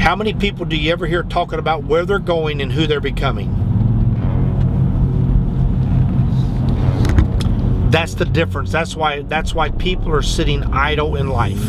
How many people do you ever hear talking about where they're going and who they're becoming? That's the difference. That's why people are sitting idle in life.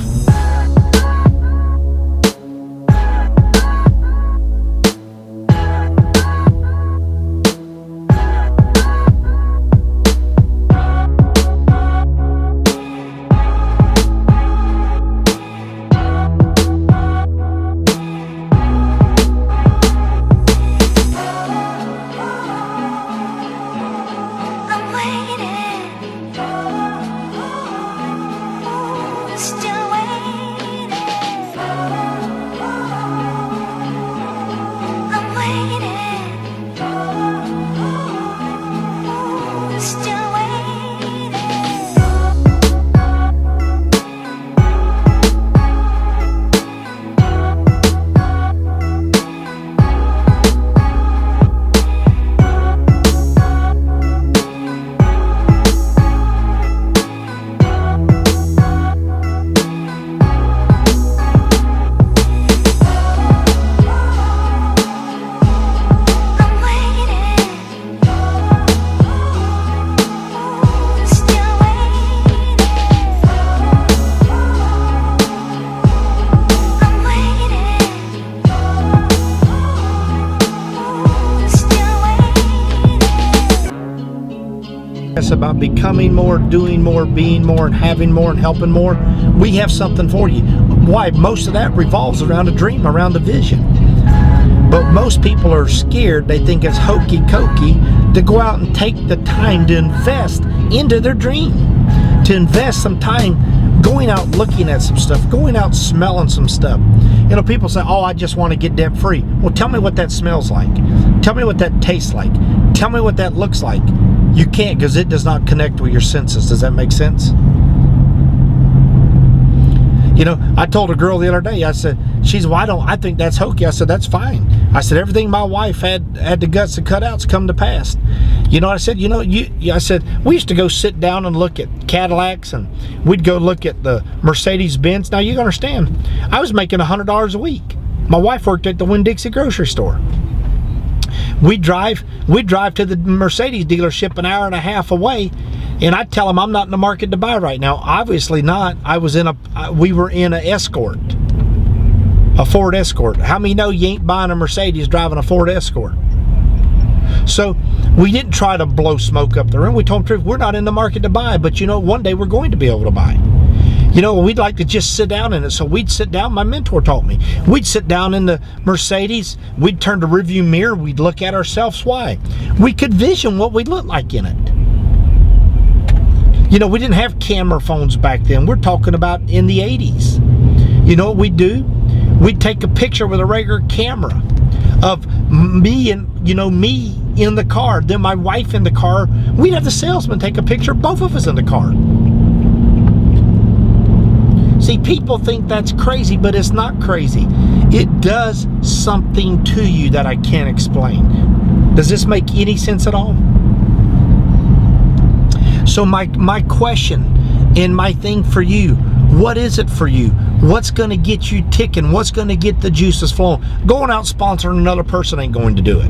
About becoming more, doing more, being more, and having more, and helping more. We have something for you. Why? Most of that revolves around a dream, around a vision. But most people are scared. They think it's hokey cokey to go out and take the time to invest into their dream, to invest some time going out looking at some stuff, going out smelling some stuff. You know, people say, oh, I just want to get debt free. Well, tell me what that smells like. Tell me what that tastes like. Tell me what that looks like. You can't, because it does not connect with your senses. Does that make sense? You know, I told a girl the other day, I said, I think that's hokey. I said, that's fine. I said, everything my wife had the guts to cut out's come to pass. You know what I said? You know, I said, we used to go sit down and look at Cadillacs, and we'd go look at the Mercedes-Benz. Now, you understand, I was making $100 a week. My wife worked at the Winn-Dixie grocery store. We'd drive to the Mercedes dealership an hour and a half away, and I'd tell them I'm not in the market to buy right now. Obviously not. We were in a Escort, a Ford Escort. How many know you ain't buying a Mercedes driving a Ford Escort? So we didn't try to blow smoke up the room. We told them the truth. We're not in the market to buy, but you know, one day we're going to be able to buy. You know, we'd like to just sit down in it. So we'd sit down, my mentor taught me. We'd sit down in the Mercedes, we'd turn the rearview mirror, we'd look at ourselves. Why? We could vision what we'd look like in it. You know, we didn't have camera phones back then. We're talking about in the 80s. You know what we'd do? We'd take a picture with a regular camera of me and, you know, me in the car, then my wife in the car. We'd have the salesman take a picture of both of us in the car. See, people think that's crazy, but it's not crazy. It does something to you that I can't explain. Does this make any sense at all? So my question and my thing for you, what is it for you? What's going to get you ticking? What's going to get the juices flowing? Going out sponsoring another person ain't going to do it.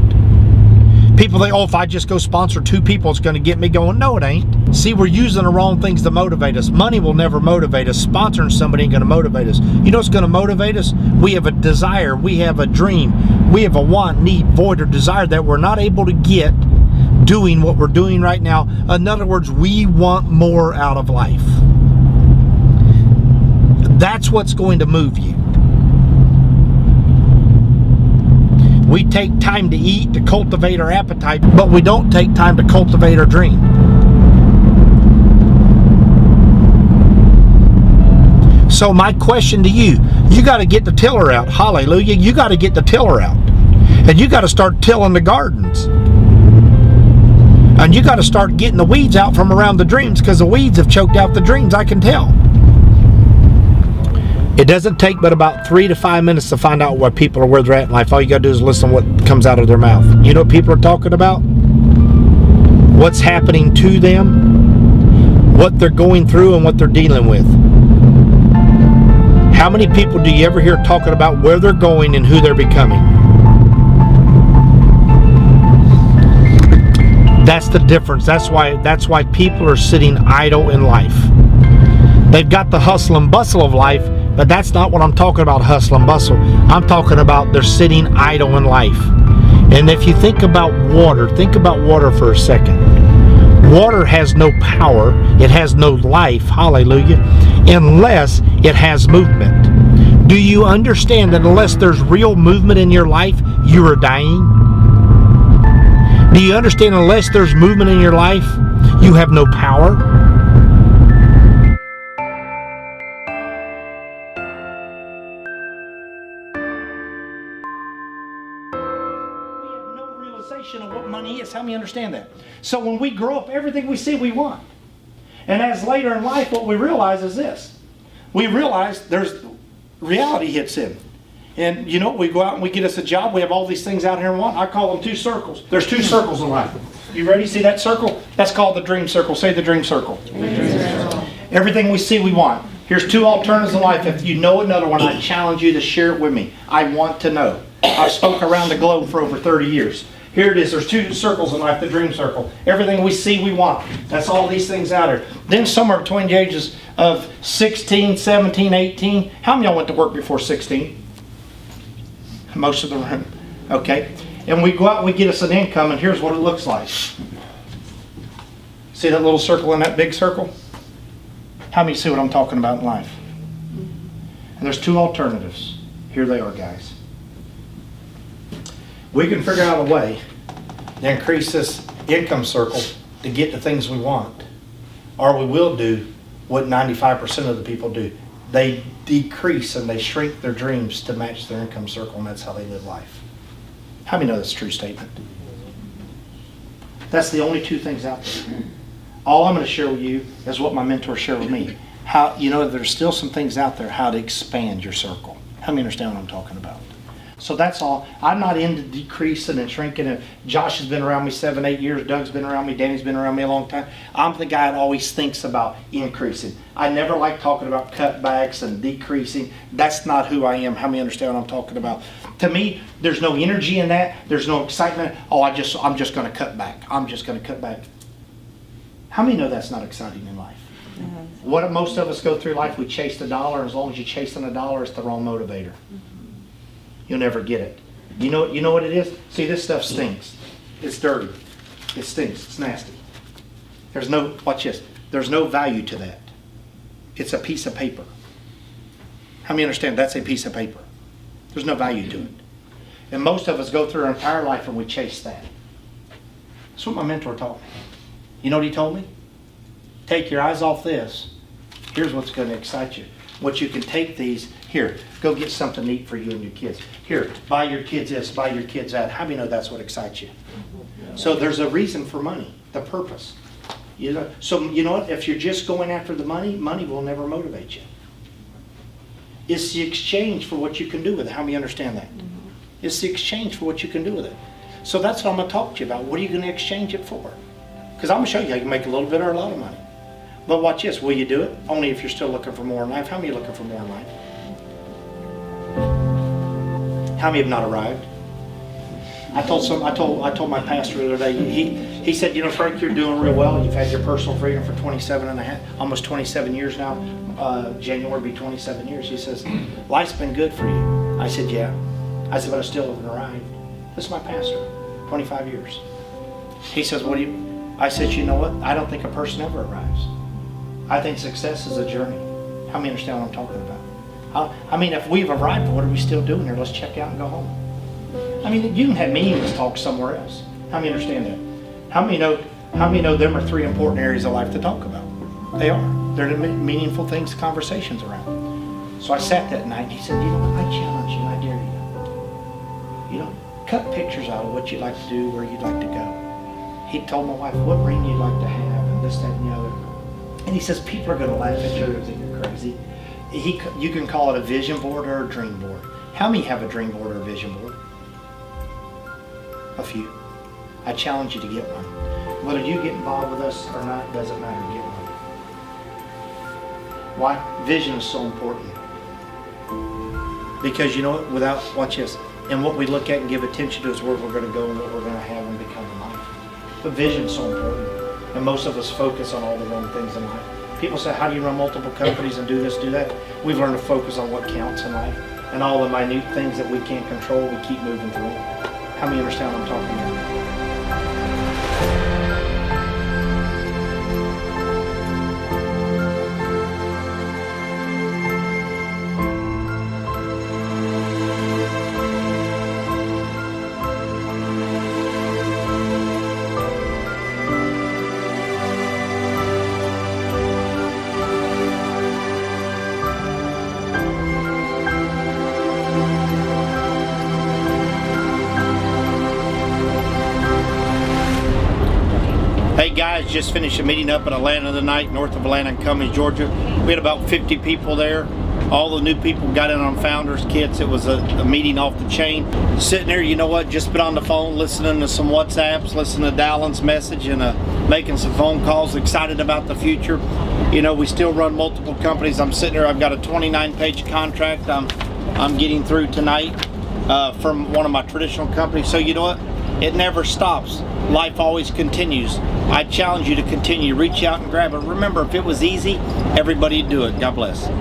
People think, oh, if I just go sponsor 2 people, it's going to get me going. No, it ain't. See, we're using the wrong things to motivate us. Money will never motivate us. Sponsoring somebody ain't going to motivate us. You know what's going to motivate us? We have a desire. We have a dream. We have a want, need, void, or desire that we're not able to get doing what we're doing right now. In other words, we want more out of life. That's what's going to move you. We take time to eat, to cultivate our appetite, but we don't take time to cultivate our dream. So my question to you, you got to get the tiller out. Hallelujah. You got to get the tiller out. And you got to start tilling the gardens. And you got to start getting the weeds out from around the dreams, because the weeds have choked out the dreams, I can tell. It doesn't take but about 3 to 5 minutes to find out what people are, where they're at in life. All you got to do is listen to what comes out of their mouth. You know what people are talking about? What's happening to them, what they're going through, and what they're dealing with. How many people do you ever hear talking about where they're going and who they're becoming? That's the difference. That's why people are sitting idle in life. They've got the hustle and bustle of life, but that's not what I'm talking about, hustle and bustle. I'm talking about they're sitting idle in life. And if you think about water for a second. Water has no power, it has no life, hallelujah, unless it has movement. Do you understand that unless there's real movement in your life, you are dying? Do you understand unless there's movement in your life, you have no power? We have no realization of what money is. How many understand that? So when we grow up, everything we see we want. And as later in life, what we realize is this. We realize there's reality hits in. And you know, we go out and we get us a job. We have all these things out here and want. I call them two circles. There's two circles in life. You ready? See that circle? That's called the dream circle. Say the dream circle. Everything we see we want. Here's two alternatives in life. If you know another one, I challenge you to share it with me. I want to know. I've spoke around the globe for over 30 years. Here it is. There's two circles in life, the dream circle. Everything we see, we want. That's all these things out there. Then somewhere between the ages of 16, 17, 18. How many of y'all went to work before 16? Most of the room. Okay. And we go out and we get us an income, and here's what it looks like. See that little circle and that big circle? How many see what I'm talking about in life? And there's two alternatives. Here they are, guys. We can figure out a way to increase this income circle to get the things we want. Or we will do what 95% of the people do. They decrease and they shrink their dreams to match their income circle, and that's how they live life. How many know that's a true statement? That's the only two things out there. All I'm going to share with you is what my mentor shared with me. How, you know, there's still some things out there how to expand your circle. How many understand what I'm talking about? So that's all. I'm not into decreasing and shrinking. Josh has been around me 7, 8 years. Doug's been around me. Danny's been around me a long time. I'm the guy that always thinks about increasing. I never like talking about cutbacks and decreasing. That's not who I am. How many understand what I'm talking about? To me, there's no energy in that. There's no excitement. Oh, I'm just going to cut back. I'm just going to cut back. How many know that's not exciting in life? Mm-hmm. What most of us go through life, we chase the dollar. And as long as you're chasing the dollar, it's the wrong motivator. You'll never get it. You know what it is? See, this stuff stinks. It's dirty. It stinks. It's nasty. There's no, watch this. There's no value to that. It's a piece of paper. How many understand that's a piece of paper? There's no value to it. And most of us go through our entire life and we chase that. That's what my mentor taught me. You know what he told me? Take your eyes off this. Here's what's going to excite you. What you can take these, here, go get something to eat for you and your kids. Here, buy your kids this, buy your kids that. How many know that's what excites you? So there's a reason for money, the purpose. You know, so you know what? If you're just going after the money, money will never motivate you. It's the exchange for what you can do with it. How many understand that? It's the exchange for what you can do with it. So that's what I'm going to talk to you about. What are you going to exchange it for? Because I'm going to show you how you can make a little bit or a lot of money. But watch this. Will you do it? Only if you're still looking for more in life. How many are looking for more in life? How many have not arrived? I told my pastor the other day, he said, you know, Frank, you're doing real well. You've had your personal freedom for 27 and a half, almost 27 years now. January will be 27 years. He says, life's been good for you. I said, yeah. I said, but I still haven't arrived. This is my pastor, 25 years. He says, what do you... I said, you know what? I don't think a person ever arrives. I think success is a journey. How many understand what I'm talking about? I mean, if we've arrived, what are we still doing here? Let's check out and go home. I mean, you can have meaningless talk somewhere else. How many understand that? How many know them are 3 important areas of life to talk about? They are. They're the meaningful things, conversations around. So I sat that night and he said, you know what? I challenge you and I dare you. You know, cut pictures out of what you'd like to do, where you'd like to go. He told my wife what ring you'd like to have and this, that, and the other. And he says, people are going to laugh at you and think you're crazy. You can call it a vision board or a dream board. How many have a dream board or a vision board? A few. I challenge you to get one. Whether you get involved with us or not, doesn't matter. Get one. Why? Vision is so important. Because you know what, without, watch this, and what we look at and give attention to is where we're going to go and what we're going to have and become in life. But vision's so important, and most of us focus on all the wrong things in life. People say, how do you run multiple companies and do this, do that? We've learned to focus on what counts in life, and all the minute things that we can't control, we keep moving through. How many understand what I'm talking about? Hey guys, just finished a meeting up at Atlanta tonight, north of Atlanta in Cummings, Georgia. We had about 50 people there. All the new people got in on Founders Kits. It was a meeting off the chain. Sitting there, you know what, just been on the phone listening to some WhatsApps, listening to Dallon's message, and making some phone calls, excited about the future. You know, we still run multiple companies. I'm sitting there, I've got a 29-page contract I'm getting through tonight from one of my traditional companies. So you know what? It never stops. Life always continues. I challenge you to continue. Reach out and grab it. Remember, if it was easy, everybody'd do it. God bless.